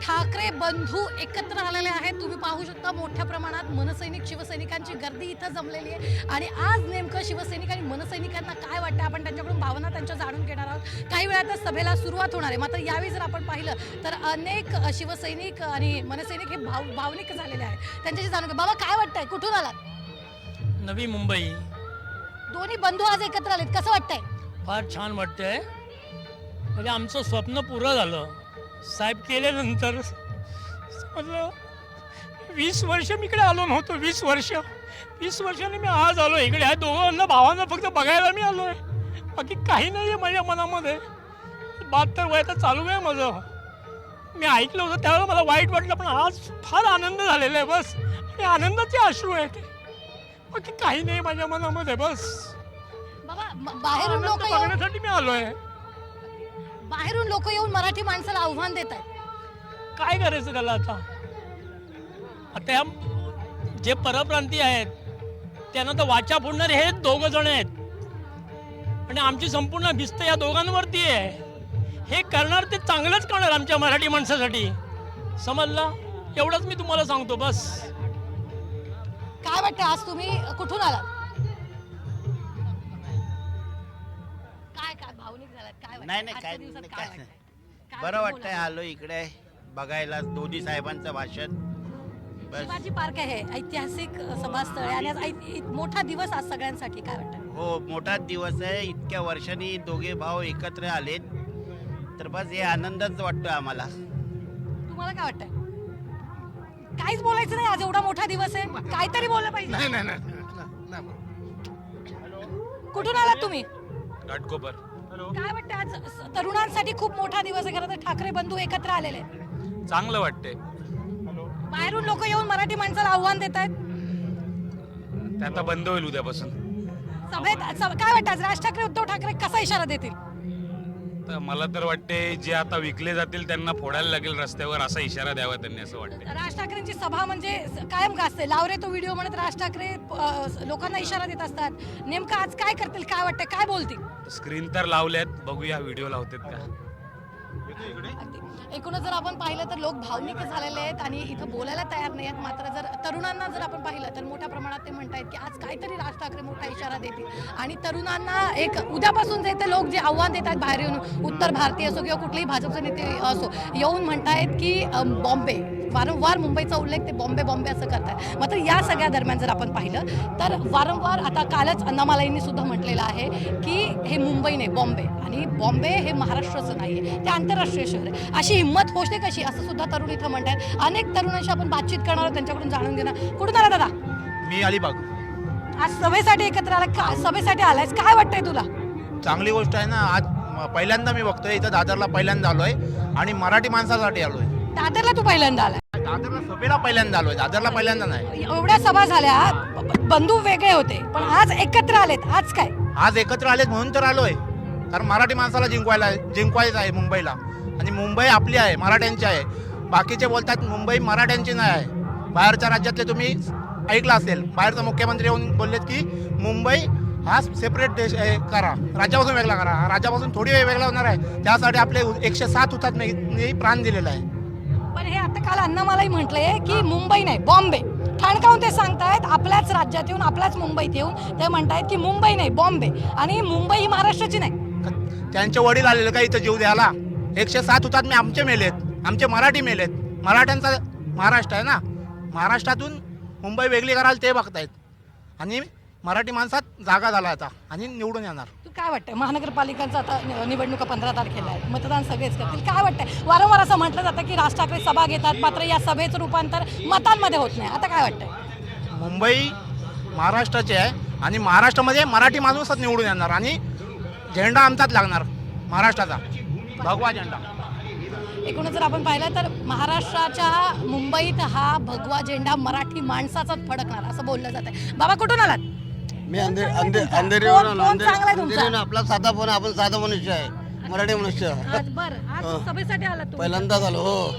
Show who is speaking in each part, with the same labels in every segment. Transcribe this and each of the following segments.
Speaker 1: ठाकरे बंधू एकत्र आलेले आहेत. तुम्ही पाहू शकता मोठ्या प्रमाणात मनसैनिक शिवसैनिकांची गर्दी इथं जमलेली आहे आणि आज नेमकं शिवसैनिक आणि मनसैनिकांना काय वाटतं आपण त्यांच्याकडून भावना त्यांच्या जाणून घेणार आहोत. काही वेळातच सभेला सुरुवात होणार आहे. मात्र यावेळी जर आपण पाहिलं तर अनेक शिवसैनिक आणि मनसैनिक हे भावनिक झालेले आहेत. त्यांच्याशी जाणून घ्या. बाबा काय वाटतंय, कुठून आलात?
Speaker 2: नवी मुंबई.
Speaker 1: दोन्ही बंधू आज एकत्र आलेत, कसं वाटतंय?
Speaker 2: फार छान वाटतंय. म्हणजे आमचं स्वप्न पुरं झालं. साहेब केल्यानंतर समजलं 20 वर्ष मी इकडे आलो नव्हतो. 20 वर्षांनी मी आज आलो इकडे. ह्या दोघांना भावांना फक्त बघायला मी आलो आहे. बाकी काही नाही आहे माझ्या मनामध्ये. 72 वयाचं चालू आहे माझं. मी ऐकलं होतं त्यावेळेला मला वाईट वाटलं, पण आज फार आनंद झालेला आहे बस. आणि आनंदाचे अश्रू आहेत. बाकी काही नाही माझ्या मनामध्ये बस.
Speaker 1: बाबा बाहेरून लोक
Speaker 2: बघण्यासाठी मी आलो आहे.
Speaker 1: बाहेरून लोक येऊन मराठी माणसाला आव्हान देत आहेत.
Speaker 2: काय करायचं त्याला आता? आता जे परप्रांतीय आहेत त्यांना तर वाचा फोडणारे हे 2 जण आहेत आणि आमची संपूर्ण भिस्त या दोघांवरती आहे. हे करणार ते चांगलंच करणार आमच्या मराठी माणसासाठी. समजलं? एवढंच मी तुम्हाला सांगतो बस.
Speaker 1: काय वाटतं आज तुम्ही कुठून आलात? काय भावनिक झालात? काय वाटतं?
Speaker 3: नाही
Speaker 1: आजच्या
Speaker 3: काय
Speaker 1: दिवसात
Speaker 3: नाही,
Speaker 1: काय
Speaker 3: काय
Speaker 1: वाटतंय? काय
Speaker 3: बरं वाटतंय.
Speaker 1: बोलायचं?
Speaker 3: आलो इकडे बघायला दोन्ही साहेबांचं भाषण. बस
Speaker 1: शिवाजी पार्क आहे, ऐतिहासिक सभास्थळ आहे आणि आज मोठा दिवस आज सगळ्यांसाठी. काय वाटतं?
Speaker 3: हो, मोठाच दिवस आहे. इतक्या वर्षांनी दोघे भाऊ एकत्र आलेत तर बस हे आनंदच वाटतो आम्हाला.
Speaker 1: तुम्हाला काय वाटतंय? काहीच बोलायचं नाही, आज एवढा मोठा दिवस आहे, काहीतरी बोललं पाहिजे. कुठून आलात तुम्ही?
Speaker 4: घाटकोपर.
Speaker 1: काय वाटतं आज तरुणांसाठी खूप मोठा दिवस आहे. खरं तर ठाकरे बंधू एकत्र आलेले आहेत.
Speaker 4: चांगलं वाटतंय.
Speaker 1: बाहेरून लोक येऊन मराठी माणसाला आव्हान देत आहेत.
Speaker 4: ते आता बंद होईल उद्यापासून.
Speaker 1: सभेत काय वाटतं आज राज ठाकरे उद्धव ठाकरे कसा इशारा देतील?
Speaker 4: तर मला तर वाटते जे आता विकले जातील त्यांना फोडायला लागेल रस्त्यावर, असा इशारा द्यावा त्यांनी असं वाटतंय.
Speaker 1: राज ठाकरेंची सभा म्हणजे कायम गाजते. लावरे तो व्हिडिओ म्हणत राज ठाकरे लोकांना इशारा देत असतात. नेमकं आज काय करतील, काय वाटतं, काय बोलतील?
Speaker 4: स्क्रीन तर लावल्यात, बघूया व्हिडिओ लावतात का.
Speaker 1: एकूणच जर आपण पाहिलं तर लोक भावनिक झालेले आहेत आणि इथं बोलायला तयार नाही आहेत. मात्र जर तरुणांना जर आपण पाहिलं तर मोठ्या प्रमाणात ते म्हणतायत की आज काहीतरी राज ठाकरे मोठा इशारा देतील आणि तरुणांना एक उद्यापासून जे ते लोक जे आव्हान देतात बाहेर येऊन, उत्तर भारतीय असो किंवा कुठलेही भाजपचे नेते असो, येऊन म्हणतायत की बॉम्बे, वारंवार मुंबईचा उल्लेख ते बॉम्बे बॉम्बे असं करतात. मात्र या सगळ्या दरम्यान जर आपण पाहिलं तर वारंवार आता कालच अण्णामालांनी सुद्धा म्हटलेलं आहे की हे मुंबई नाही बॉम्बे, आणि बॉम्बे हे महाराष्ट्राचं नाही आहे, ते आंतरराष्ट्रीय शहर आहे. अशी हिंमत होते कशी, असं सुद्धा तरुण इथं म्हणतात. अनेक तरुणांशी आपण बातचीत करणार आहोत, त्यांच्याकडून जाणून घेणार. कुठून आला दादा?
Speaker 5: मी अलिबाग.
Speaker 1: आज सभेसाठी एकत्र आला, सभेसाठी आलायस, काय वाटतंय तुला?
Speaker 5: चांगली गोष्ट आहे ना. आज पहिल्यांदा मी बघतोय इथं दादरला पहिल्यांदा आलोय आणि मराठी माणसासाठी आलोय.
Speaker 1: दादरला तू पहिल्यांदा आलाय?
Speaker 5: दादरला सभेला पहिल्यांदा आलोय, दादरला पहिल्यांदा नाही.
Speaker 1: एवढ्या सभा झाल्या, बंधू वेगळे होते पण आज एकत्र आलेत. आज काय?
Speaker 5: आज एकत्र आलेत म्हणून तर आलोय, कारण मराठी माणसाला जिंकवायचं आहे मुंबईला. आणि मुंबई आपली आहे, मराठ्यांची आहे. बाकीचे बोलतात मुंबई मराठ्यांची नाही आहे. बाहेरच्या राज्यातले तुम्ही ऐकलं असेल, बाहेरचा मुख्यमंत्री येऊन बोललेत की मुंबई हा सेपरेट देश करा, राज्यापासून वेगळा करा. राज्यापासून थोडी वेगळा होणार आहे, त्यासाठी आपले 107 हुतात्मे प्राण दिलेला आहे.
Speaker 1: पण हे आता काल अण्णामालाही म्हटलंय की मुंबई नाही बॉम्बे. ठणकावून ते सांगतायत, आपल्याच राज्यात येऊन, आपल्याच मुंबईत येऊन ते म्हणतायत की मुंबई नाही बॉम्बे, आणि मुंबई ही महाराष्ट्राची नाही.
Speaker 5: त्यांचे वडील आलेले का इथं जीव द्यायला? 107 हुतात्मे आमचे मेलेत, आमचे मराठी मेलेत. मराठ्यांचा महाराष्ट्र आहे ना. महाराष्ट्रातून मुंबई वेगळी करायला ते बघतायत आणि मराठी माणसात जागा झाला आता आणि निवडून येणार.
Speaker 1: तू काय वाटतंय? महानगरपालिकांचं आता निवडणुका 15 तारखेला आहेत, मतदान सगळेच करतील. काय वाटतंय? वारंवार असं म्हटलं जातं की राज ठाकरे सभा घेतात, मात्र या सभेचं रूपांतर मतांमध्ये होत नाही. आता काय वाटतंय?
Speaker 5: मुंबई महाराष्ट्राची आहे आणि महाराष्ट्रामध्ये मराठी माणूसच निवडून येणार आणि झेंडा आमचाच लागणार, महाराष्ट्राचा भगवा झेंडा.
Speaker 1: एकूणच जर आपण पाहिलं तर महाराष्ट्राच्या मुंबईत हा भगवा झेंडा मराठी माणसाचाच फडकणार असं बोललं जात आहे. बाबा कुठून आलात?
Speaker 6: मी अंधेरीवरून आलो.
Speaker 1: फोन चांगला आहे तुमचा?
Speaker 6: अंधेरीवरून आपला साधा फोन, आपण साधा मनुष्य आहे, मराठी मनुष्य.
Speaker 1: आज सभेसाठी आलात तुम्ही?
Speaker 6: पहिल्यांदाच आलो. हो,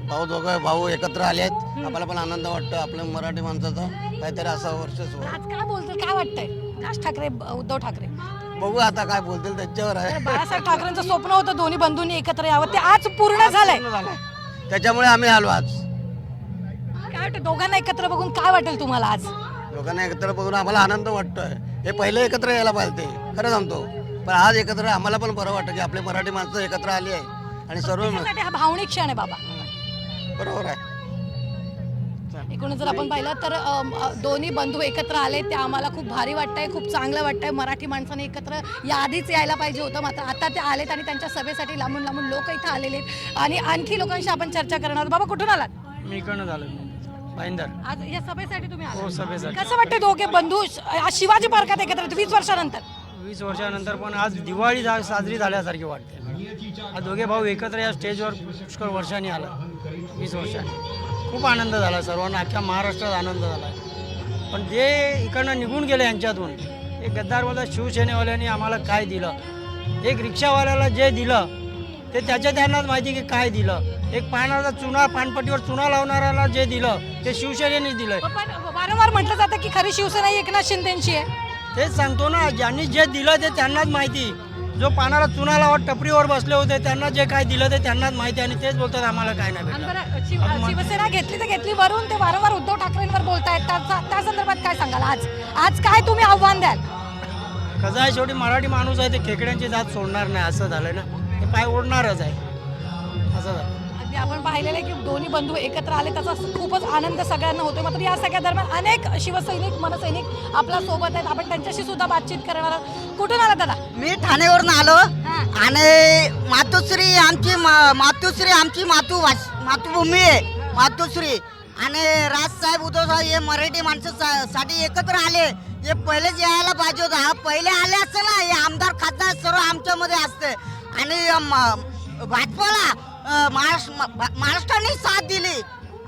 Speaker 6: भाऊ दोघं भाऊ एकत्र आले आहेत. आपल्याला पण आनंद वाटतो, आपल्या मराठी माणसाचा काहीतरी असं वर्चस्व.
Speaker 1: आज काय बोलतील, काय वाटतंय राज ठाकरे उद्धव ठाकरे?
Speaker 6: बघू आता काय बोलतील, त्याच्यावर आहे.
Speaker 1: बाळासाहेब ठाकरेंचं स्वप्न होतं दोन्ही बंधूंनी एकत्र यावं, ते आज पूर्ण झालंय.
Speaker 6: त्याच्यामुळे आम्ही आलो आज.
Speaker 1: काय वाटतं दोघांना एकत्र बघून काय वाटेल तुम्हाला आज?
Speaker 6: लोकांना एकत्र बघून आम्हाला आनंद वाटतोय. हे पहिले एकत्र यायला पाहिजे खरं सांगतो, पण आज एकत्र आम्हाला पण बरं वाटतं की आपले मराठी माणसं एकत्र आली आहे आणि सर्व
Speaker 1: त्याच्यासाठी हा भावनिक क्षण आहे बाबा.
Speaker 6: बरोबर आहे.
Speaker 1: एकूणच जर आपण पाहिलं तर दोन्ही बंधू एकत्र आले ते आम्हाला खूप भारी वाटतंय, खूप चांगलं वाटतंय. मराठी माणसाने एकत्र याआधीच यायला पाहिजे होतं, मात्र आता ते आलेत आणि त्यांच्या सभेसाठी लांबून लांबून लोक इथं आलेले आहेत आणि आणखी लोकांशी आपण चर्चा करणार आहोत. बाबा कुठून आलात?
Speaker 7: मी इकडनं झालो भाईंदर.
Speaker 1: आज या सभेसाठी तुम्ही
Speaker 7: हो,
Speaker 1: आलात?
Speaker 7: सभेसाठी.
Speaker 1: कसं वाटतं दोघे बंधू आज शिवाजी पार्कात एकत्र आहेत 20 वर्षानंतर?
Speaker 7: 20 वर्षानंतर पण आज दिवाळी साजरी झाल्यासारखी वाटते. आज दोघे भाऊ एकत्र या स्टेजवर पुष्कळ वर्षांनी आला, 20 वर्षांनी. खूप आनंद झाला, सर्वांना अख्ख्या महाराष्ट्रात आनंद झाला. पण जे इकडनं निघून गेले यांच्यातून, एक गद्दारवाला शिवसेनेवाल्यांनी आम्हाला काय दिलं, एक रिक्षावाल्याला जे दिलं ते त्यांनाच माहिती की काय दिलं. एक पानपट्टीवर चुना लावणाऱ्याला जे दिलं ते शिवसेनेने दिलं.
Speaker 1: पण वारंवार म्हटलं जातं की खरी शिवसेना ही एकनाथ शिंदेची आहे.
Speaker 7: तेच सांगतो ना, ज्यांनी जे दिलं ते त्यांनाच माहिती. जो पानाला चुना लावत टपरीवर बसले होते त्यांना जे काय दिलं ते त्यांनाच माहिती, आणि तेच बोलतात आम्हाला काय नाही
Speaker 1: आणि
Speaker 7: भेटलं.
Speaker 1: बरं, शिवसेना घेतली तर घेतली, वरून ते वारंवार उद्धव ठाकरेंवर बोलतायत. त्या संदर्भात काय सांगाल? आज काय तुम्ही आव्हान द्याल?
Speaker 7: कसं आहे, शेवटी मराठी माणूस आहे, ते खेकड्यांची जात सोडणार नाही असं झालं ना, ते पाय ओढणारच आहे असं झालं.
Speaker 1: अगदी आपण पाहिलेलं आहे की दोन्ही बंधू एकत्र आले, त्याचा खूपच आनंद सगळ्यांना होतोय. मात्र या सगळ्या दरम्यान अनेक शिवसैनिक मनसैनिक आपल्या सोबत आहेत. आपण त्यांच्याशी सुद्धा बातचीत करणार आहोत. कुठून आला दादा?
Speaker 8: मी ठाणेवरून आलो
Speaker 1: हा.
Speaker 8: आणि मातोश्री आमची मातृभूमी आहे, मातोश्री. आणि राजसाहेब उद्धव साहेब हे मराठी माणसासाठी एकत्र आले. हे पहिलेच यायला पाहिजे होतं. हा पहिले आले असते ना, हे आमदार खासदार सर्व आमच्यामध्ये असते. आणि भाजपाला महाराष्ट्राने साथ दिली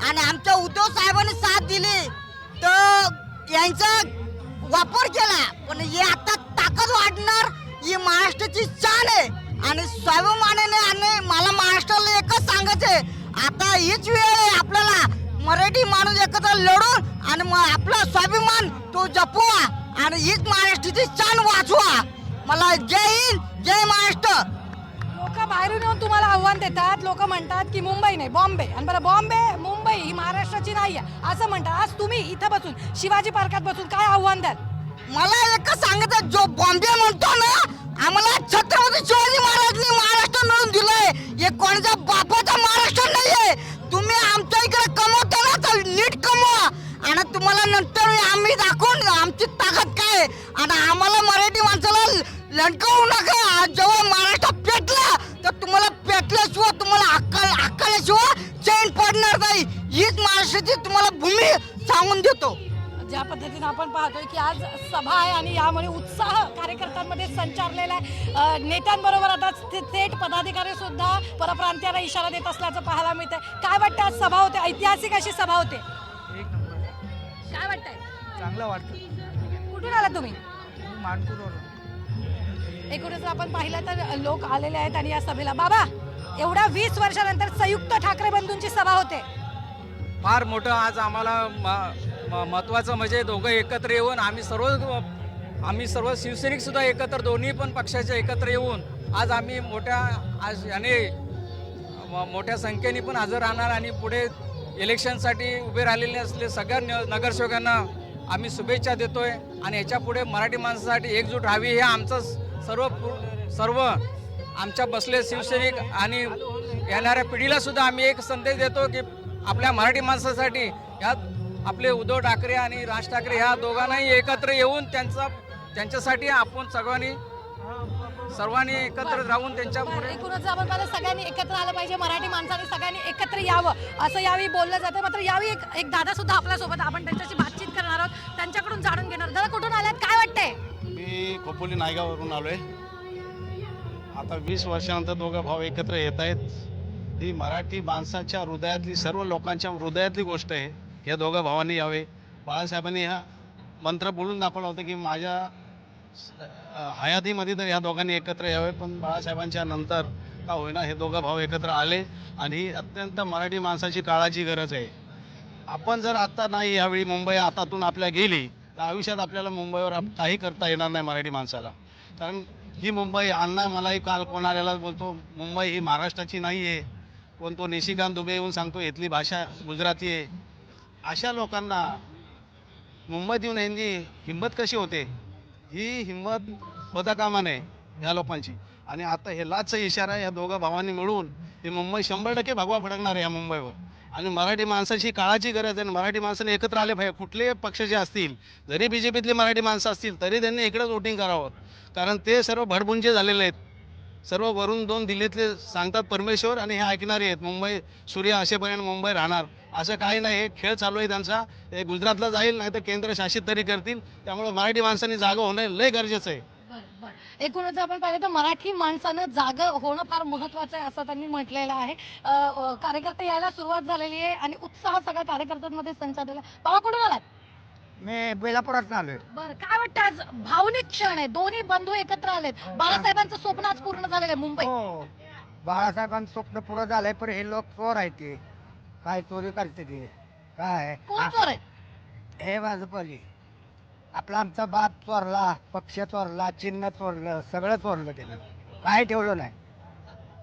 Speaker 8: आणि आमच्या उद्धव साहेबांनी साथ दिली, तर यांचा वापर केला. पण हे आता ताकद वाढणार, ही महाराष्ट्राची शान आहे. आणि स्वाभिमानाने आणि मला महाराष्ट्राला एकच सांगायचंय, आता हीच वेळ आहे आपल्याला मराठी माणूस एकत्र लढून आणि आपला स्वाभिमान तो जपवा आणि हीच महाराष्ट्राची शान वाचवा. मला जय हिंद, जय महाराष्ट्र.
Speaker 1: लोक बाहेरून येऊन तुम्हाला आव्हान देतात. लोक म्हणतात की मुंबई नाही बॉम्बे, आणि बरं बॉम्बे मुंबई ही महाराष्ट्राची नाही आहे असं म्हणतात. आज तुम्ही इथं बसून शिवाजी पार्कात बसून काय आव्हान द्याल?
Speaker 8: मला एकच सांगायचं, जो बॉम्बे म्हणतो ना, आम्हाला छत्रपती शिवाजी महाराजांनी महाराष्ट्र मिळून दिलंय. हे कोणाच्या बापाचा महाराष्ट्र नाहीये. तुम्ही आमच्या इकडे कमवता ना तर नीट कमवा, आणि तुम्हाला नंतर आम्ही दाखवून आमची ताकद काय. आणि आम्हाला मराठी माणसाला लटकवू नका. जेव्हा महाराष्ट्र पेटला तर तुम्हाला पेटल्याशिवाय, तुम्हाला अक्कल्याशिवाय चैन पडणार नाही. हीच महाराष्ट्राची तुम्हाला भूमी सांगून देतो.
Speaker 1: ज्या पद्धतीने आपण पाहतोय की आज सभा आहे आणि यामुळे उत्साह कार्यकर्त्यांमध्ये संचारलेला आहे. नेत्यांबरोबर आता थेट पदाधिकारी सुद्धा परप्रांतीयांना इशारा देत असल्याचं पाहायला मिळतंय. काय वाटतं, आज सभा होते, ऐतिहासिक अशी सभा होते,
Speaker 7: एक नंबर,
Speaker 1: काय वाटतंय?
Speaker 7: चांगलं वाटतं.
Speaker 1: कुठून आला तुम्ही?
Speaker 7: मानपूरवरून.
Speaker 1: एकूणच आपण पाहिलं तर लोक आलेले आहेत आणि या सभेला. बाबा, एवढ्या 20 वर्षानंतर संयुक्त ठाकरे बंधूंची सभा होते.
Speaker 9: फार मोठं आज आम्हाला महत्त्वाचं म्हणजे दोघं एकत्र येऊन आम्ही सर्व शिवसैनिक सुद्धा एकत्र, दोन्ही पण पक्षाचे एकत्र येऊन आज आम्ही मोठ्या संख्येने पण हजर राहणार आणि पुढे इलेक्शनसाठी उभे राहिलेले असले सगळ्या नगरसेवकांना आम्ही शुभेच्छा देतोय. आणि याच्या पुढे मराठी माणसासाठी एकजूट राहावी हे आमचं सर्व आमच्या बसले शिवसैनिक आणि येणाऱ्या पिढीला सुद्धा आम्ही एक संदेश देतो की आपल्या मराठी माणसासाठी यात आपले उद्धव ठाकरे आणि राज ठाकरे ह्या दोघांनाही एकत्र येऊन त्यांच्यासाठी आपण सर्वांनी एकत्र राहून त्यांच्या पुढे.
Speaker 1: एकूणच आपण पाहिलं सगळ्यांनी एकत्र आलं पाहिजे, मराठी माणसाने सगळ्यांनी एकत्र यावं असं यावेळी बोललं जातं. मात्र यावेळी एक दादा सुद्धा आपल्यासोबत, आपण त्यांच्याशी बातचीत करणार आहोत, त्यांच्याकडून जाणून घेणार. दादा कुठून आल्यात, काय वाटतंय?
Speaker 5: मी खोपोली नायगावरून आलोय. आता 20 वर्षानंतर दोघं भाऊ एकत्र येत आहेत. ही मराठी माणसाच्या हृदयातली, सर्व लोकांच्या हृदयातली गोष्ट आहे. या दोघं भावांनी यावे. बाळासाहेबांनी हा मंत्र बोलून दाखवला होता की माझ्या हयातीमध्ये तर या दोघांनी एकत्र यावे. पण बाळासाहेबांच्या नंतर का होईना हे दोघं भाऊ एकत्र आले आणि ही अत्यंत मराठी माणसाची काळाची गरज आहे. आपण जर आत्ता नाही यावेळी मुंबई हातातून आपल्या गेली तर आयुष्यात आपल्याला मुंबईवर काही करता येणार नाही मराठी माणसाला. कारण ही मुंबई, अण्णा मलाही काल कोणाला बोलतो, मुंबई ही महाराष्ट्राची नाही आहे, कोण तो निशिकांत दुबे येऊन सांगतो इथली भाषा गुजराती आहे. अशा लोकांना मुंबईत येऊन यांची हिंमत कशी होते, ही हिंमत होता कामा नये ह्या लोकांची. आणि आता हे लाचचा इशारा या दोघा भावांनी मिळून ही मुंबई 100% भगवा फडकणार आहे या मुंबईवर. आणि मराठी माणसाची काळाची गरज आहे. मराठी माणसाने एकत्र आले पाहिजे. कुठलेही पक्षाचे असतील, जरी बी जे पीतले मराठी माणसं असतील तरी त्यांनी इकडेच वोटिंग करावं. कारण ते सर्व भडबुंजे झालेले आहेत. सर्व वरून दोन दिल्लीतले सांगतात परमेश्वर आणि हे ऐकणारे आहेत. मुंबई सूर्य असेपर्यंत मुंबई राहणार असं काही नाही. हे खेळ चालू आहे त्यांचा. हे गुजरातला जाईल नाही तर केंद्र शासित तरी करतील. त्यामुळे मराठी माणसांनी जागा होणं लय गरजेचं आहे.
Speaker 1: एकूणच आपण पाहिलं तर मराठी माणसानं जागा होणं फार महत्वाचं आहे असं त्यांनी म्हटलेलं आहे. कार्यकर्ते यायला सुरुवात झालेली आहे आणि उत्साह सगळ्या कार्यकर्त्यांमध्ये संचारलेला आहे. बाबा कुठून आलात?
Speaker 7: मी बेलापुरात आलोय.
Speaker 1: बरं, काय वाटतं आज भावनिक क्षण आहे, दोन्ही बंधू एकत्र आलेत. बाळासाहेबांचं स्वप्न आज पूर्ण झालेलं आहे मुंबई.
Speaker 7: हो, बाळासाहेबांचं स्वप्न पुरं झालंय, पण हे लोक चोर आहेत. ते काय चोरी करते ते काय
Speaker 1: कोण चोर आहे?
Speaker 7: हे भाजपली आपला आमचा बाप चोरला, पक्ष चोरला, चिन्ह चोरलं, सगळं चोरलं त्यानं. काय ठेवलं नाही,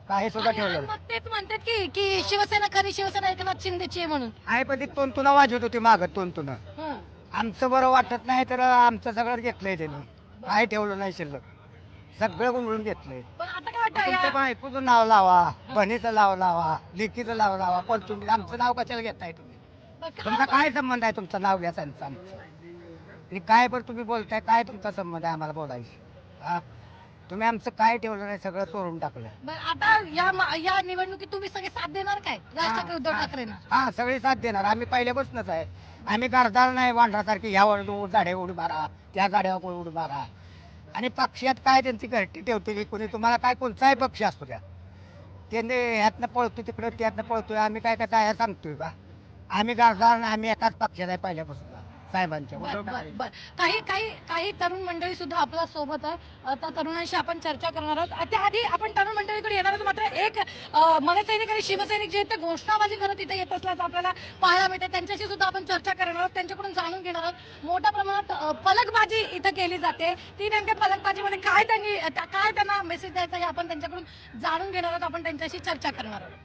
Speaker 7: काही सुद्धा ठेवलं नाही.
Speaker 1: मग तेच म्हणतात की शिवसेना खरी शिवसेना एकनाथ शिंदेची आहे म्हणून.
Speaker 7: आहे पण ती तोंतुना वाजवत होती मागं तोंतुना.
Speaker 1: हं.
Speaker 7: आमचं बरं वाटत नाही तर आमचं सगळं घेतलंय त्यानं. काय ठेवलं नाही शिल्लक, सगळं गुंडळून घेतलंय.
Speaker 1: पण आता काय वाटतं
Speaker 7: तुमच्या
Speaker 1: या-
Speaker 7: बायकोचं नाव लावा, बहिणीचं नाव लावा, लेकीचं नाव लावा, पण तुम्ही आमचं नाव कशाला घेताय तुम्ही? तुमचा काय संबंध आहे तुमचं नाव घ्यायचं आमचं? आणि काय पण तुम्ही बोलताय, काय तुमचा संबंध आहे आम्हाला बोलायची? हा, तुम्ही आमचं काय ठेवलं नाही, सगळं चोरून टाकलं.
Speaker 1: बरं, आता या निवडणुकीत तुम्ही सगळे साथ देणार काय राज ठाकरे उद्धव ठाकरेंना?
Speaker 7: हा, सगळी साथ देणार. आम्ही पहिल्यापासूनच आहे. आम्ही गरदार नाही वांढरासारखी ह्यावर गाड्या उडी मारा, त्या गाड्यावर उडी मारा. आणि पक्षात काय त्यांची घरटी ठेवते कोणी, तुम्हाला काय कोणताही पक्ष असतो त्या, त्यांनी ह्यातनं पळतोय तिकडं, त्यातनं पळतोय. आम्ही काय काय सांगतोय का? आम्ही गरदार नाही, आम्ही एकाच पक्षात आहे पहिल्यापासून साहेबांच्या.
Speaker 1: बर, काही तरुण मंडळी सुद्धा आपल्या सोबत आहे. त्या तरुणांशी आपण चर्चा करणार आहोत. त्याआधी आपण तरुण मंडळीकडे येणार आहोत. मात्र एक मनसैनिक आणि शिवसैनिक जे आहेत ते घोषणाबाजी करत इथे येत असल्याचं आपल्याला पाहायला मिळते. त्यांच्याशी सुद्धा आपण चर्चा करणार आहोत, त्यांच्याकडून जाणून घेणार आहोत. मोठ्या प्रमाणात फलकबाजी इथं केली जाते. ती नेमक्या फलकबाजीमध्ये काय त्यांना मेसेज द्यायचा हे आपण त्यांच्याकडून जाणून घेणार आहोत. आपण त्यांच्याशी चर्चा करणार आहोत.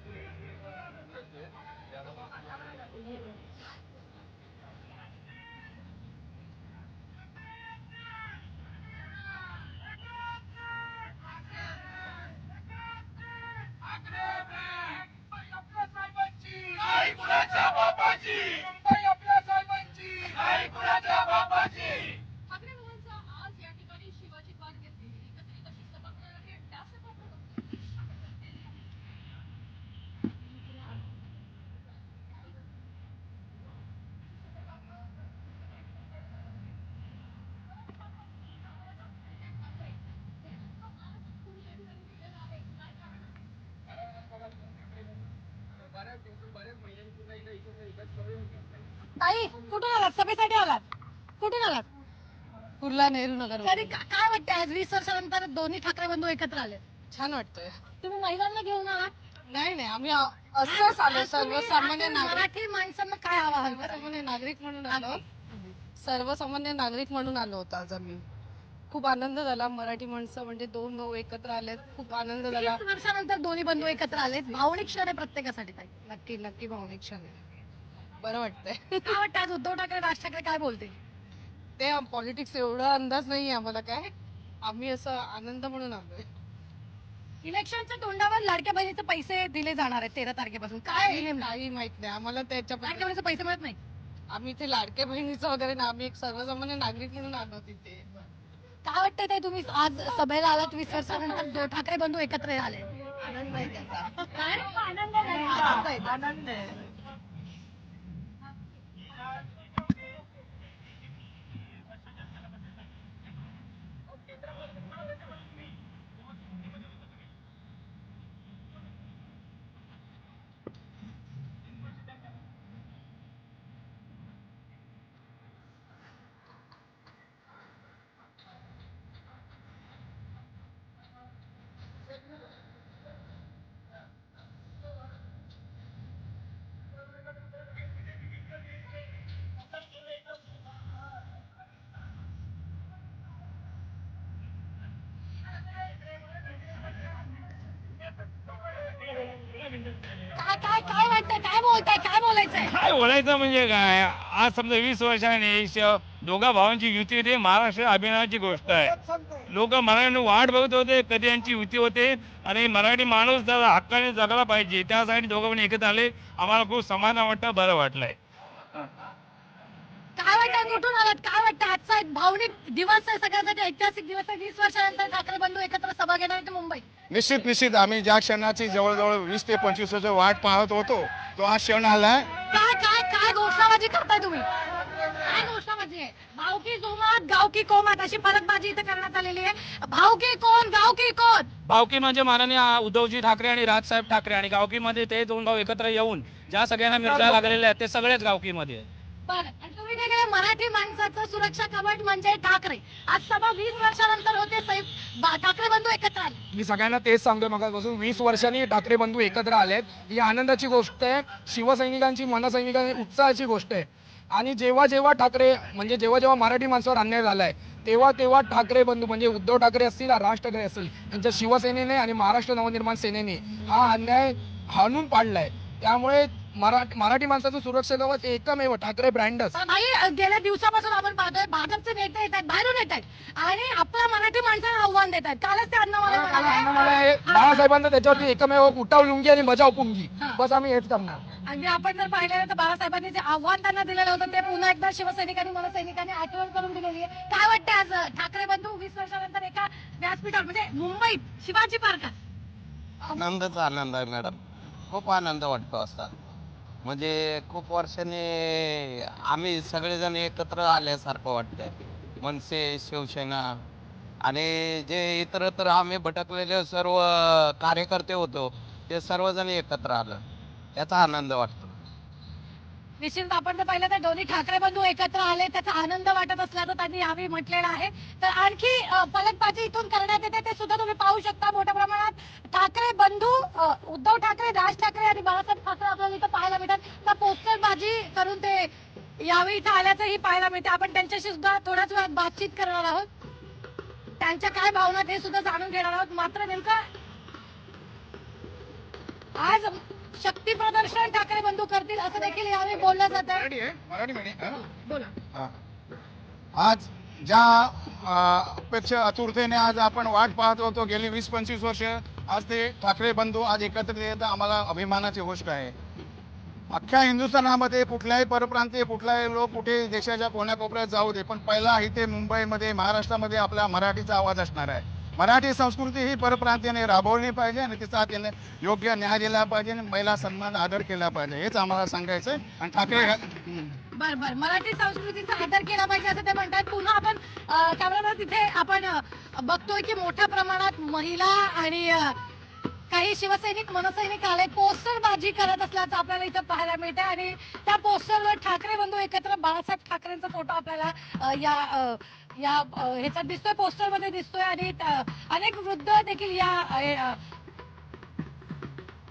Speaker 1: ताई कुठून आलात? सभेसाठी आलात? कुठून आलात?
Speaker 10: कुर्ला नेहरू नगर.
Speaker 1: तरी काय वाटतं आज 20 वर्षानंतर दोन्ही ठाकरे बंधू एकत्र आले?
Speaker 10: छान वाटतंय.
Speaker 1: तुम्ही महिलांना घेऊन आलात?
Speaker 10: नाही आम्ही असंच आलो, सर्वसामान्य नागरिक.
Speaker 1: मराठी माणसांना काय आवाहन करा?
Speaker 10: सर्वसामान्य नागरिक म्हणून आलो. सर्वसामान्य नागरिक म्हणून आलो होतो आज आम्ही. खूप आनंद झाला. मराठी माणसं म्हणजे दोन भाऊ एकत्र आलेत, खूप आनंद झाला.
Speaker 1: 20 वर्षानंतर दोन्ही बंधू एकत्र आलेत. भावनिक क्षण आहे प्रत्येकासाठी ताई.
Speaker 10: नक्की भावनिक क्षण आहे. बरं वाटतंय.
Speaker 1: काय वाटतं आज उद्धव ठाकरे राज ठाकरे काय बोलते?
Speaker 10: ते पॉलिटिक्स एवढा अंदाज नाही आम्हाला काय. आम्ही असं आनंद म्हणून आलोय.
Speaker 1: इलेक्शनच्या तोंडावर लाडक्या बहिणीचे पैसे दिले जाणार आहेत 13 तारखेपासून. काय
Speaker 10: काही माहित नाही आम्हाला त्याच्याबद्दल.
Speaker 1: लाडक्या बहिणीचे पैसे मिळत नाही?
Speaker 10: आम्ही ते लाडक्या बहिणीचं वगैरे ना, आम्ही एक सर्वसामान्य नागरिक म्हणून आलो तिथे.
Speaker 1: काय वाटतंय ताई तुम्ही आज सभेला आलात 20 वर्षानंतर दो ठाकरे बंधू एकत्र आले?
Speaker 10: आनंद आहे त्याचा.
Speaker 1: काय आनंद आहे. बोलताय, काय बोलायचंय?
Speaker 2: काय बोलायचं म्हणजे काय, आज समजा 20 वर्षांनी दोघा भावांची युती होते, महाराष्ट्र अभिमानाची गोष्ट आहे. लोक मराठी वाट बघत होते कधी यांची युती होते, आणि मराठी माणूस जर हक्काने जगला पाहिजे त्यासाठी दोघं पण एकत्र आले. आम्हाला खूप समाधान वाटतं, बरं वाटलंय.
Speaker 1: काय वाटतं, कुठून आलात, काय वाटतं? आजचा एक भावनिक दिवस आहे, सगळ्यांसाठी ऐतिहासिक दिवस आहे. 20 वर्षानंतर ठाकरे बंधू एकत्र सभा घेणार आहेत मुंबईत.
Speaker 5: निश्चित आम्ही ज्या क्षणाची जवळजवळ 20 ते 25 वर्ष वाट पाहत होतो तो आज क्षण आला.
Speaker 1: काय काय काय घोषणाबाजी करताय तुम्ही? काय घोषणाबाजी आहे? भावकी जोमात, गावकी कोमात अशी फलकबाजी इथे करण्यात आलेली आहे. भावकी कोण, गावकी कोण?
Speaker 9: भावकी म्हणजे माननीय उद्धवजी ठाकरे आणि राजसाहेब ठाकरे, आणि गावकीमध्ये ते दोन भाऊ एकत्र येऊन ज्या सगळ्यांना मिरच्या लागलेल्या आहेत ते सगळेच गावकीमध्ये आहेत.
Speaker 1: बरं, आणि तुम्ही काय केलं? मराठी माणसाचं सुरक्षा कवच म्हणजे ठाकरे. आज सभा 20 वर्षानंतर होते, ठाकरे बंधू एकत्र आले.
Speaker 7: मी सगळ्यांना तेच सांगतोय, मगापासून 20 वर्षांनी ठाकरे बंधू एकत्र आलेत. ही आनंदाची गोष्ट आहे, शिवसैनिकांची, मनसैनिकांची उत्साहाची गोष्ट आहे. आणि जेव्हा जेव्हा ठाकरे म्हणजे जेव्हा मराठी माणसावर अन्याय झालाय तेव्हा ठाकरे बंधू म्हणजे उद्धव ठाकरे असतील, राज ठाकरे असतील, यांच्या शिवसेनेने आणि महाराष्ट्र नवनिर्माण सेनेने हा अन्याय हाणून पाडलाय. त्यामुळे मराठी माणसाचं सुरक्षा कवच एकमेव ठाकरे ब्रँडच.
Speaker 1: भाई, गेल्या दिवसापासून आपण पाहतोय भाजपचे नेते येत आहेत, बाहेरून येत आहेत आणि आपल्या मराठी माणसाला आव्हान देत आहेत. कालच ते
Speaker 7: अण्णामाला बाळासाहेबांना त्याच्यावरती एकमेव उठाव लुंगी आणि बजाव पुंगी, बस आम्ही हेच करणार.
Speaker 1: आणि आपण जर पाहिलं तर बाळासाहेबांनी जे आव्हान त्यांना दिलेलं होतं ते पुन्हा एकदा शिवसैनिकांनी, मनसैनिकांनी आठवण करून दिलेली आहे. काय वाटतं आज ठाकरे बंधू 20 वर्षानंतर एका व्यासपीठावर म्हणजे मुंबईत शिवाजी पार्कात?
Speaker 6: आनंदाचा आनंद आहे मॅडम, खूप आनंद वाटतो असा. म्हणजे खूप वर्षांनी आम्ही सगळेजण एकत्र आल्यासारखं वाटतंय. मनसे, शिवसेना आणि जे इतरत्र आम्ही भटकलेले सर्व कार्यकर्ते होतो ते सर्वजण एकत्र आलं, याचा आनंद वाटतो.
Speaker 1: निश्चित आपण जर पाहिलं तर दोन्ही ठाकरे बंधू एकत्र आले, त्याचा आनंद वाटत असल्याचं त्यांनी यावेळी म्हटलेलं आहे. तर आणखी फलकबाजी इथून करण्यात येते, ते सुद्धा तुम्ही पाहू शकता. मोठ्या प्रमाणात ठाकरे बंधू, उद्धव ठाकरे, राज ठाकरे आणि बाळासाहेब ठाकरे आपल्याला इथं पाहायला मिळतात. त्या पोस्टरबाजी करून ते यावेळी इथं आल्याचंही पाहायला मिळते. आपण त्यांच्याशी सुद्धा थोड्याच वेळात बातचीत करणार आहोत, त्यांच्या काय भावना ते सुद्धा जाणून घेणार आहोत. मात्र नेमकं आज शक्ती प्रदर्शन ठाकरे बंधू करतील असं देखील यावेळी बोललं जातं. बोला.
Speaker 5: आज ज्या अपेक्षा आतुरतेने आज आपण वाट पाहत होतो गेली 20-25 वर्ष, आज ते ठाकरे बंधू आज एकत्र येतं, आम्हाला अभिमानाची गोष्ट आहे. अख्ख्या हिंदुस्थानामध्ये कुठल्याही परप्रांतीय, कुठलाही लोक कुठे देशाच्या कोण्याकोपऱ्यात जाऊ दे, पण पहिला इथे मुंबईमध्ये, महाराष्ट्रामध्ये आपला मराठीचा आवाज असणार आहे. मराठी संस्कृती ही परप्रांतीयाने राबवली पाहिजे आणि तिचा त्याने योग्य न्याय दिला पाहिजे आणि महिला सन्मान आदर केला पाहिजे, हेच आम्हाला सांगायचं आहे. आणि ठाकरे
Speaker 1: बर मराठी संस्कृतीचा आदर केला पाहिजे असं ते म्हणतात. पुन्हा आपण कॅमेरामॅन तिथे आपण बघतोय की मोठ्या प्रमाणात महिला आणि काही शिवसैनिक, मनसैनिक आले, पोस्टरबाजी करत असल्याचं आपल्याला इथं पाहायला मिळते. आणि त्या पोस्टरवर ठाकरे बंधू एकत्र, बाळासाहेब ठाकरेंचा फोटो आपल्याला या ह्याच्यात दिसतोय, पोस्टरमध्ये दिसतोय. आणि अनेक वृद्ध देखील या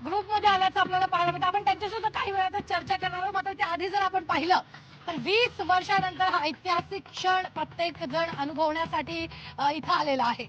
Speaker 1: ग्रुपमध्ये आल्याचं आपल्याला पाहायला मिळतं. आपण त्यांच्यासोबत काही वेळात चर्चा करणार आहोत. मात्र त्याआधी जर आपण पाहिलं तर 20 वर्षानंतर हा ऐतिहासिक क्षण प्रत्येक जण अनुभवण्यासाठी इथं आलेला आहे.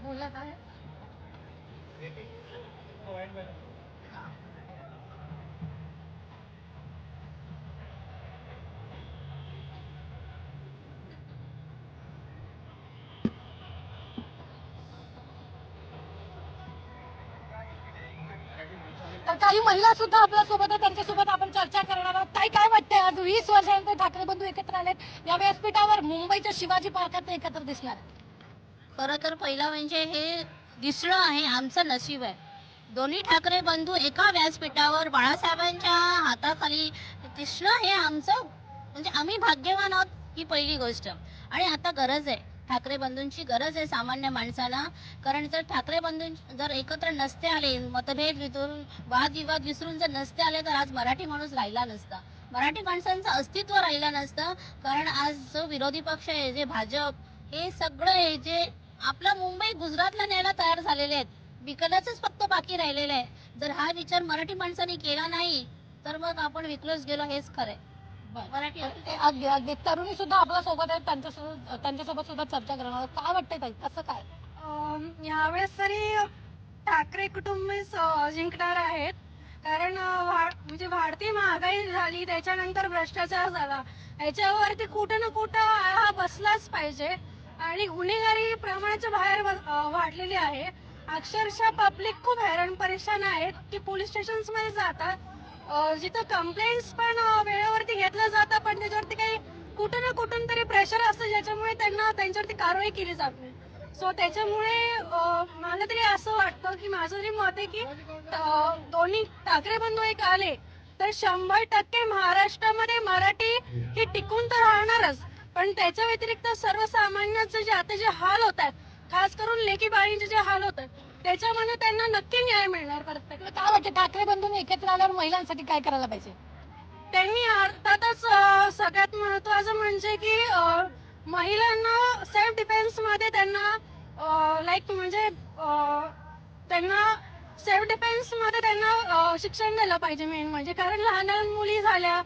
Speaker 1: बोलला काय? तर काही महिला सुद्धा आपल्या सोबत आहे, त्यांच्यासोबत आपण चर्चा करणार आहोत. काय वाटतंय आज 20 वर्षानंतर ठाकरे बंधू एकत्र आलेत, या व्यासपीठावर मुंबईच्या शिवाजी पार्कात एकत्र दिसणार?
Speaker 11: खरं तर पहिला म्हणजे हे दिसणं आहे आमचं नशीब आहे. दोन्ही ठाकरे बंधू एका व्यासपीठावर बाळासाहेबांच्या हाताखाली दिसणं हे आमचं म्हणजे आम्ही भाग्यवान आहोत ही पहिली गोष्ट. आणि आता गरज आहे, ठाकरे बंधूंची गरज आहे सामान्य माणसाला. कारण जर ठाकरे बंधू जर एकत्र नसते आले, मतभेद विसरून वादविवाद विसरून जर नसते आले, तर आज मराठी माणूस राहिला नसता, मराठी माणसांचं अस्तित्व राहिलं नसतं. कारण आज जो विरोधी पक्ष आहे, जे भाजप, हे सगळं आहे जे आपलं मुंबई गुजरातला न्यायला तयार झालेले आहेत, विकलाचंच फक्त बाकी राहिलेलं आहे. जर हा विचार मराठी माणसाने केला नाही तर मग आपण विकलोच गेलो, हेच खरंय. मराठी
Speaker 1: अगदी अगदी तरुणी सुद्धा आपल्या सोबत आहेत, त्यांच्यासोबत सुद्धा चर्चा करणार आहोत. काय वाटतंय ताई, कसं काय?
Speaker 10: यावेळेस तरी ठाकरे कुटुंबच जिंकणार आहेत. कारण म्हणजे वाढती महागाई झाली, त्याच्यानंतर भ्रष्टाचार झाला, याच्यावरती कुठं ना कुठं हा बसलाच पाहिजे. आणि गुन्हेगारी प्रमाणाच्या बाहेर वाढलेली आहे. अक्षरशः पब्लिक खूप हैराण परेशान आहेत की पोलीस स्टेशन्स मध्ये जातात, जिथं कंप्लेंट्स पण वेळेवरती घेतल्या जातात, पण त्याच्यावरती काही कुठं ना कुठून तरी प्रेशर असतं, ज्याच्यामुळे त्यांना त्यांच्यावरती कारवाई केली जात नाही. सो त्याच्यामुळे मला तरी असं वाटतं की माझं तरी मत आहे की दोन्ही ठाकरे बंधू एक आले तर 100% महाराष्ट्रामध्ये मराठी ही टिकून तर राहणारच. पण त्याच्या व्यतिरिक्त सर्वसामान्यांचे जे आता जे हाल होत आहेत, खास करून लेकी बाळींचे जे हाल होत आहेत, त्याच्यामध्ये त्यांना नक्की न्याय मिळणार. प्रत्येक
Speaker 1: काय वाटतं ठाकरे बंधूंनी एकत्र आल्यावर महिलांसाठी काय करायला पाहिजे?
Speaker 10: त्यांनी अर्थातच सगळ्यात महत्वाचं म्हणजे की महिलांना सेल्फ डिफेन्स मध्ये त्यांना लाईक म्हणजे त्यांना सेल्फ डिफेन्स मध्ये त्यांना शिक्षण दिलं पाहिजे मेन म्हणजे. कारण लहान लहान मुली झाल्या,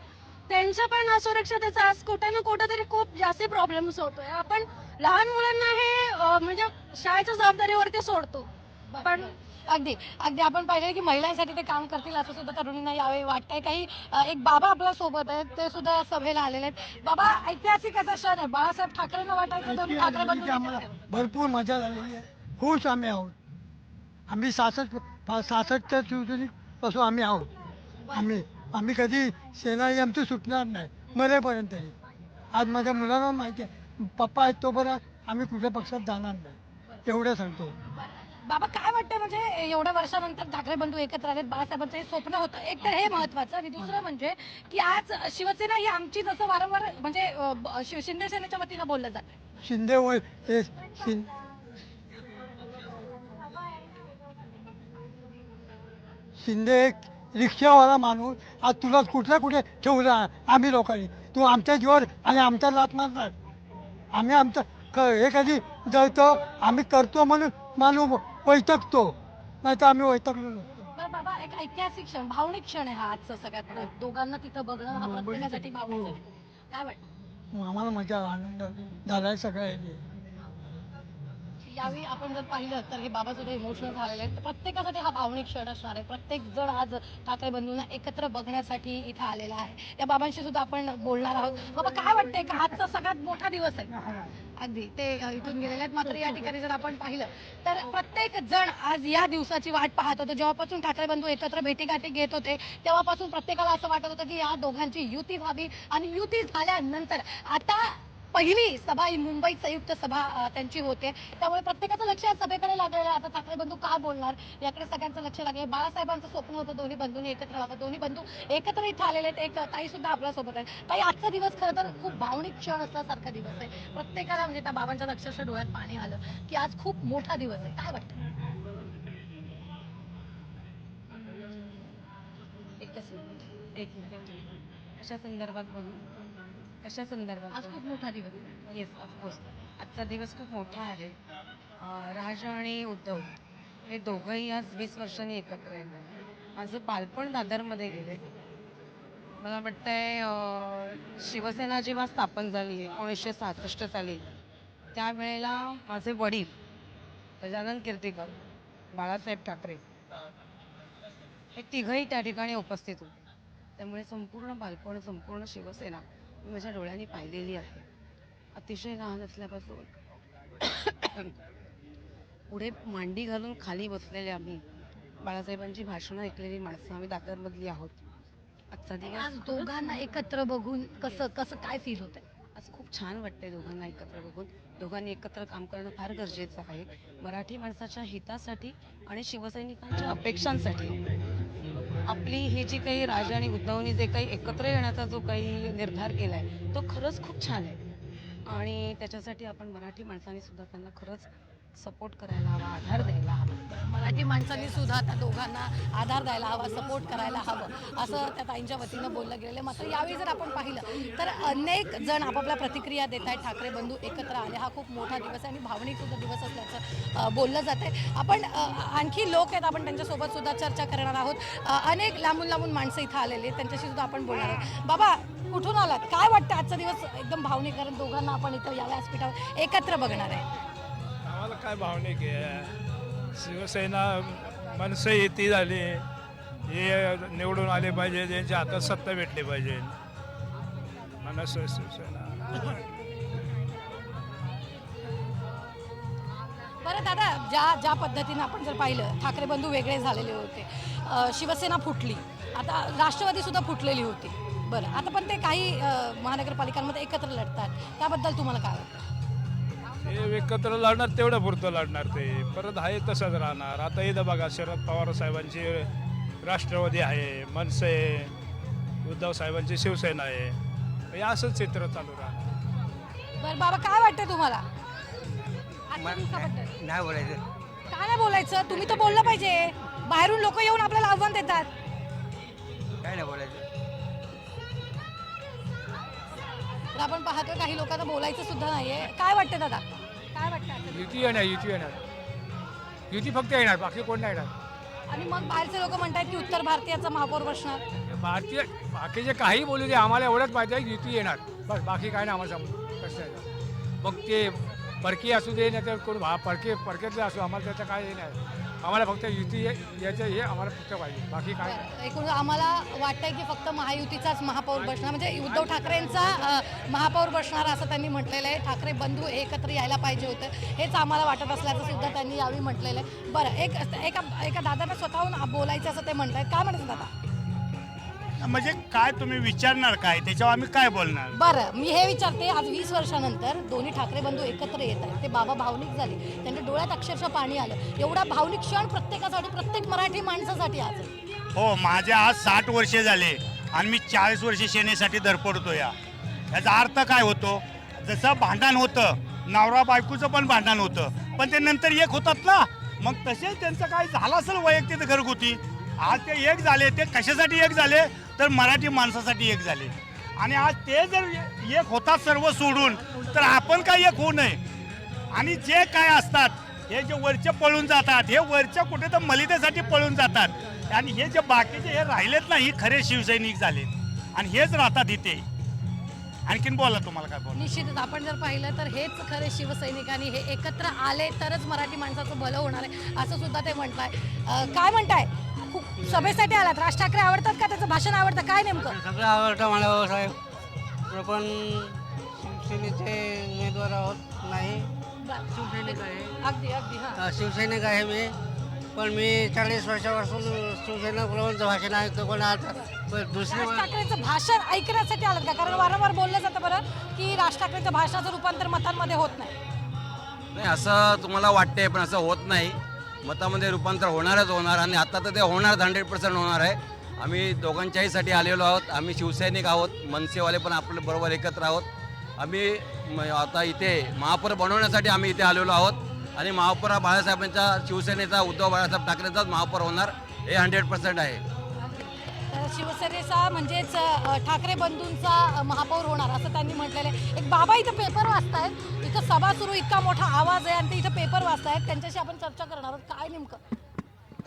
Speaker 10: त्यांच्या पण असुरक्षतेचा आज कुठे ना कुठे तरी खूप जास्त प्रॉब्लेम्स होतोय. आपण लहान मुलांना हे म्हणजे शाळेच्या जबाबदारीवरती सोडतो. पण
Speaker 1: अगदी अगदी आपण पाहिजे की महिलांसाठी ते काम करतील असं सुद्धा तरुणींना यावेळी वाटतंय. काही एक बाबा आपल्या सोबत आहेत, ते सुद्धा सभेला आलेले आहेत. बाबा, ऐतिहासिक असा क्षण आहे, बाळासाहेब ठाकरेंना वाटायचं दोन्ही ठाकरे बंधू
Speaker 7: आम्हाला भरपूर मजा झालेली आहे, खुश आम्ही आहोत. आम्ही 66च्या शिवसेनेपासून आम्ही आहोत. आम्ही कधी सेना ही आमची सुटणार नाही मरेपर्यंतही. आज माझ्या मुलांना माहिती आहे पप्पा आहेत तोपर्यंत आम्ही कुठल्या पक्षात जाणार नाही, एवढं सांगतो.
Speaker 1: बाबा, काय वाटतं म्हणजे एवढ्या वर्षानंतर ठाकरे बंधू एकत्र आलेत, बाळासाहेबांचं हे स्वप्न होतं एक तर हे महत्वाचं, आणि दुसरं म्हणजे की आज शिवसेना ही आमची जसं वारंवार म्हणजे शिंदे सेनेच्या वतीनं बोललं जातं.
Speaker 7: शिंदे वय हे शिंदे एक रिक्षावाला माणूस, आज तुला कुठे ठेवला आम्ही लोकांनी, तू आमच्या जीवावर आणि आमच्या लात मारणार. आम्ही आमचं हे कधी जळतो, आम्ही करतो म्हणून माणूस वैतकतो, नाही तर आम्ही वैतकलो नसतो.
Speaker 1: बरं बाबा, एक ऐतिहासिक क्षण, भावनिक क्षण आहे हा आजचा सगळ्यात. दोघांना तिथं बघणं हा प्रत्येकासाठी भावनिक आहे. काय वाटतं?
Speaker 7: आम्हाला मजा आनंद झालाय सगळ्या
Speaker 1: यावेळी आपण जर पाहिलं तर हे बाबा सुद्धा इमोशनल झालेले आहेत. तर प्रत्येकासाठी हा भावनिक क्षण असणार आहे. प्रत्येक जण आज ठाकरे बंधूंना एकत्र बघण्यासाठी इथं आलेला आहे. या बाबांशी सुद्धा आपण बोलणार आहोत. बाबा, काय वाटतंय का आजचा सगळ्यात मोठा दिवस आहे? अगदी ते इथून गेलेले आहेत. मात्र या ठिकाणी जर आपण पाहिलं तर प्रत्येक जण आज या दिवसाची वाट पाहत होतं. जेव्हापासून ठाकरे बंधू एकत्र भेटीगाठी घेत होते, तेव्हापासून प्रत्येकाला असं वाटत होतं की या दोघांची युती व्हावी, आणि युती झाल्यानंतर आता पहिली सभा ही मुंबईत संयुक्त सभा त्यांची होते. त्यामुळे प्रत्येकाचं लक्ष या सभेकडे लागलेलं आहे. आता ठाकरे बंधू काय बोलणार याकडे सगळ्यांचं लक्ष लागले. बाळासाहेबांचं स्वप्न होतं दोन्ही बंधूंनी एकत्र व्हावं, दोन्ही बंधू एकत्र इथं आलेले आहेत. एक ताई सुद्धा आपल्यासोबत आहे. ताई, आजचा दिवस खरं तर खूप भावनिक क्षण असल्यासारखा दिवस आहे. प्रत्येकाला म्हणजे त्या बाबांच्या अक्षरशः डोळ्यात पाणी आलं की आज खूप मोठा दिवस आहे. काय वाटतं? एक मिनिट,
Speaker 10: अशा संदर्भात बघू, अशा संदर्भात
Speaker 1: आज खूप मोठा दिवस आहे.
Speaker 10: येस, ऑफकोर्स आजचा दिवस खूप मोठा आहे. राज आणि उद्धव हे दोघंही आज 20 वर्षांनी एकत्र आहेत. माझं बालपण दादरमध्ये गेले. मला वाटतंय शिवसेना जेव्हा स्थापन झाली 1966 साली, त्यावेळेला माझे वडील गजानन कीर्तीकर, बाळासाहेब ठाकरे हे तिघही त्या ठिकाणी उपस्थित होते. त्यामुळे संपूर्ण बालपण, संपूर्ण शिवसेना मी माझ्या डोळ्यांनी पाहिलेली आहे. अतिशय लहान असल्यापासून पुढे मांडी घालून खाली बसलेले आम्ही बाळासाहेबांची भाषणं ऐकलेली माणसं आम्ही दादरमधली आहोत. आजचा
Speaker 1: आज
Speaker 10: दिवस
Speaker 1: दोघांना एकत्र बघून कसं कसं काय फील होतंय?
Speaker 10: आज खूप
Speaker 12: खूप छान वाटते दोघांना एकत्र बघून. दोघांनी एकत्र काम करणं फार गरजेचं आहे मराठी माणसाच्या हितासाठी आणि शिवसैनिकांच्या अपेक्षांसाठी. आपली ही जी काही राजा आणि उद्धवनी जे काही एकत्र येण्याचा जो काही निर्धार केला आहे तो खरंच खूप छान आहे आणि त्याच्यासाठी आपण मराठी माणसांनी सुद्धा त्यांना खरंच सपोर्ट करायला हवा, आधार द्यायला हवा.
Speaker 1: मराठी माणसांनी सुद्धा त्या दोघांना आधार द्यायला हवा, सपोर्ट करायला हवं असं त्या ताईंच्या वतीनं बोललं गेलेलं. मात्र यावेळी जर आपण पाहिलं तर अनेक जण आपापल्या प्रतिक्रिया देत आहेत. ठाकरे बंधू एकत्र आले हा खूप मोठा दिवस आहे आणि भावनिक सुद्धा दिवस असल्याचं बोललं जाते. आपण आणखी लोक आहेत, आपण त्यांच्यासोबत सुद्धा चर्चा करणार आहोत. अनेक लांबून लांबून माणसं इथं आलेली आहेत, त्यांच्याशी सुद्धा आपण बोलणार आहोत. बाबा कुठून आलात, काय वाटतं आजचा दिवस एकदम भावनिक, कारण दोघांना आपण इथं या व्यासपीठावर एकत्र बघणार आहे.
Speaker 13: आम्हाला काय भावनिक आहे, शिवसेना मनसे युती झाली, हे निवडून आले पाहिजे, त्यांच्या हातात सत्ता भेटली पाहिजे. मनसे शिवसेना.
Speaker 1: बरं दादा, ज्या पद्धतीनं आपण जर पाहिलं ठाकरे बंधू वेगळे झालेले होते, शिवसेना फुटली, आता राष्ट्रवादी सुद्धा फुटलेली होती. बरं, आता पण ते काही महानगरपालिकांमध्ये एकत्र लढतात, त्याबद्दल तुम्हाला काय वाटतं?
Speaker 13: हे एकत्र लढणार तेवढं पुरतं लढणार, ते परत आहे तसंच राहणार. आता इथं बघा, शरद पवार साहेबांची राष्ट्रवादी आहे, मनसे, उद्धव साहेबांची शिवसेना आहे, हे असंच चित्र चालू राहणार.
Speaker 1: बरं बाबा, काय वाटतं तुम्हाला
Speaker 7: नाही बोलायचं.
Speaker 1: काय नाही बोलायचं, तुम्ही तर बोललं पाहिजे. बाहेरून लोक येऊन आपल्याला आव्हान देतात.
Speaker 7: काय नाही बोलायचं.
Speaker 1: तर आपण पाहतोय काही लोकांना बोलायचं सुद्धा नाहीये. काय वाटतं दादा, काय वाटतं?
Speaker 13: युती येणार, युती फक्त येणार, बाकी कोण नाही येणार.
Speaker 1: आणि मग बाहेरचे लोक म्हणतात की उत्तर भारतीयाचा महापौर बसणार.
Speaker 13: बाकीचे काही बोलू दे, आम्हाला एवढंच माहिती आहे की युती येणार, बस. बाकी काय नाही आम्हाला समजून कसं आहे. मग ते परकीय असू दे नाही तर कोण परकेतले असू, आम्हाला त्याचं काय हे नाही. आम्हाला फक्त युती याचं हे आम्हाला फक्त पाहिजे, बाकी काय नाही.
Speaker 1: एकूण आम्हाला वाटतंय की फक्त महायुतीचाच महापौर बसणार, म्हणजे उद्धव ठाकरेंचा महापौर बसणार असं त्यांनी म्हटलेलं आहे. ठाकरे बंधू एकत्र यायला पाहिजे होतं, हेच आम्हाला वाटत असल्याचं सुद्धा त्यांनी यावेळी म्हटलेलं आहे. बरं, एका दादांना स्वतःहून बोलायचं असं ते म्हणतायत. काय म्हणतात दादा?
Speaker 14: म्हणजे काय तुम्ही विचारणार काय, त्याच्यावर आम्ही काय बोलणार?
Speaker 1: बरं, मी हे विचारते, आज 20 वर्षानंतर दोन्ही ठाकरे बंधू एकत्र येत आहेत. ते बाबा भावनिक झाले, त्यांच्या डोळ्यात अक्षरशः पाणी आलं. एवढा भावनिक क्षण प्रत्येकासाठी, प्रत्येक मराठी माणसासाठी आज.
Speaker 14: हो, माझे आज 60 वर्षे झाले आणि मी 40 वर्षे सेनेसाठी धडपडतो. याचा अर्थ काय होतो, जसं भांडण होतं, नवरा बायकोचं पण भांडण होतं, पण ते नंतर एक होतात ना. मग तसेच त्यांचं काय झालं असेल वैयक्तिक घरगुती, आज ते एक झाले. ते कशासाठी एक झाले तर मराठी माणसासाठी एक झाले. आणि आज ते जर एक होतात सर्व सोडून, तर आपण काय एक होऊ नये. आणि जे काय असतात हे जे वरचे पळून जातात, हे वरच्या कुठे तर मलितेसाठी पळून जातात. आणि हे जे बाकीचे हे राहिलेत ना, ही खरे शिवसैनिक झालेत आणि हेच राहतात इथे. आणखीन बोला, तुम्हाला काय बोला?
Speaker 1: निश्चितच आपण जर पाहिलं तर हेच खरे शिवसैनिक आणि हे एकत्र आले तरच मराठी माणसाचं भलं होणार आहे असं सुद्धा ते म्हणताय. काय म्हणताय, खूप सभेसाठी आलात, राज ठाकरे आवडतात का, त्याचं भाषण आवडतं, काय नेमकं?
Speaker 7: सगळं आवडतं मला हो साहेब, पण शिवसेनेचे उमेदवार आहोत नाही. शिवसैनिक आहे.
Speaker 1: अगदी अगदी. हां,
Speaker 7: शिवसैनिक आहे मी, पण मी 40 वर्षापासून शिवसेना प्रमुखांचं भाषण ऐकतो. पण आता दुसरी
Speaker 1: राज ठाकरेंचं भाषण ऐकण्यासाठी आलं का? कारण वारंवार बोललं जातं बरं की राज ठाकरेंच्या भाषणाचं रूपांतर मतांमध्ये होत नाही.
Speaker 6: असं तुम्हाला वाटते, पण असं होत नाही. मतामध्ये रूपांतर होणारच होणार आणि आता तर ते होणार, 100% होणार आहे. आम्ही दोघांच्याहीसाठी आलेलो आहोत. आम्ही शिवसैनिक आहोत, मनसेवाले पण आपल्या बरोबर एकत्र आहोत. आम्ही आता इथे महापौर बनवण्यासाठी आम्ही इथे आलेलो आहोत आणि महापौर हा बाळासाहेबांच्या शिवसेनेचा, उद्धव बाळासाहेब ठाकरेंचाच महापौर होणार, हे 100% आहे.
Speaker 1: तर शिवसेनेचा म्हणजेच ठाकरे बंधूंचा महापौर होणार असं त्यांनी म्हटलेलं आहे. एक बाबा इथं पेपर वाचतायत, इथं सभा सुरू, इतका मोठा आवाज आहे आणि ते इथं पेपर वाचतायत. त्यांच्याशी आपण चर्चा करणार आहोत. काय नेमकं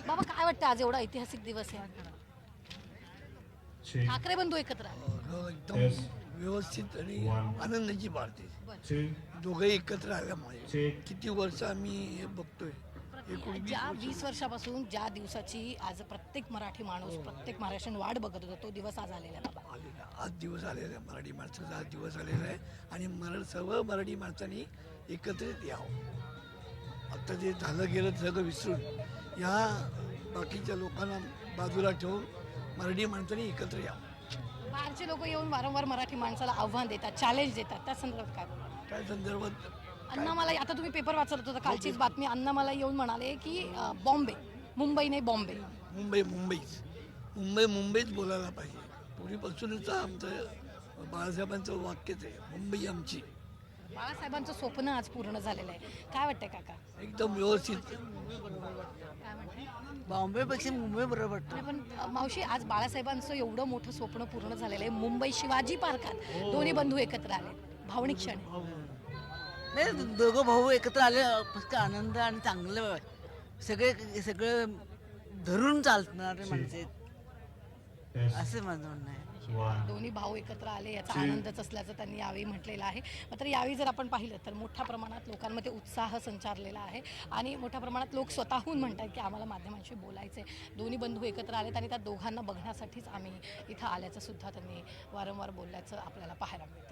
Speaker 1: बाबा, काय वाटतं आज एवढा ऐतिहासिक दिवस आहे, ठाकरे बंधू एकत्र आले?
Speaker 15: एकदम व्यवस्थित आणि आनंदाची बात आहे. दोघंही एकत्र आल्यामुळे किती वर्ष आम्ही हे बघतोय.
Speaker 1: ज्या 20 वर्षापासून ज्या दिवसाची आज प्रत्येक मराठी माणूस, प्रत्येक महाराष्ट्रीयन वाट बघत होता, तो दिवस आज आलेला
Speaker 15: आलेला, आज दिवस आलेला आहे. मराठी माणसाचा आज दिवस आलेला आहे आणि सर्व मराठी माणसांनी एकत्रित यावं. आता जे झालं गेलं सगळं विसरून या बाकीच्या लोकांना बाजूला ठेवून मराठी माणसांनी एकत्र यावं.
Speaker 1: बाहेरचे लोक येऊन वारंवार मराठी माणसाला आव्हान देतात, चॅलेंज देतात, त्या संदर्भात काय बोलणार?
Speaker 15: काय संदर्भात
Speaker 1: अण्णामाला, आता तुम्ही पेपर वाचत होता कालचीच बातमी, अण्णामाला येऊन म्हणाले की बॉम्बे, मुंबई नाही बॉम्बे.
Speaker 15: मुंबईच बोलायला पाहिजे. पूर्वीपासूनच आमचं बाळासाहेबांचं वाक्यच आहे, मुंबई आमची.
Speaker 1: बाळासाहेबांचं स्वप्न आज पूर्ण झालेलं आहे. काय वाटतंय काका?
Speaker 15: एकदम व्यवस्थित.
Speaker 1: काय म्हणताय?
Speaker 8: बॉम्बेपेक्षा मुंबई बरोबर
Speaker 1: नाही, पण मावशी, आज बाळासाहेबांचं एवढं मोठं स्वप्न पूर्ण झालेलं आहे. मुंबई शिवाजी पार्कात दोन्ही बंधू एकत्र आले, भावनिक क्षण आहे.
Speaker 8: नाही, दोघं भाऊ एकत्र आले, फक्त आनंद आणि चांगलं, सगळं धरून चालणारे माणसं आहेत, असं माझं म्हणणं आहे.
Speaker 1: दोन्ही भाऊ एकत्र आले याचा आनंदच असल्याचं त्यांनी यावेळी म्हटलेलं आहे. मात्र यावेळी जर आपण पाहिलं तर मोठ्या प्रमाणात लोकांमध्ये उत्साह संचारलेला आहे आणि मोठ्या प्रमाणात लोक स्वतःहून म्हणतात की आम्हाला माध्यमांशी बोलायचं आहे. दोन्ही बंधू एकत्र आलेत आणि त्या दोघांना बघण्यासाठीच आम्ही इथं आल्याचं सुद्धा त्यांनी वारंवार बोलल्याचं आपल्याला पाहायला मिळतं.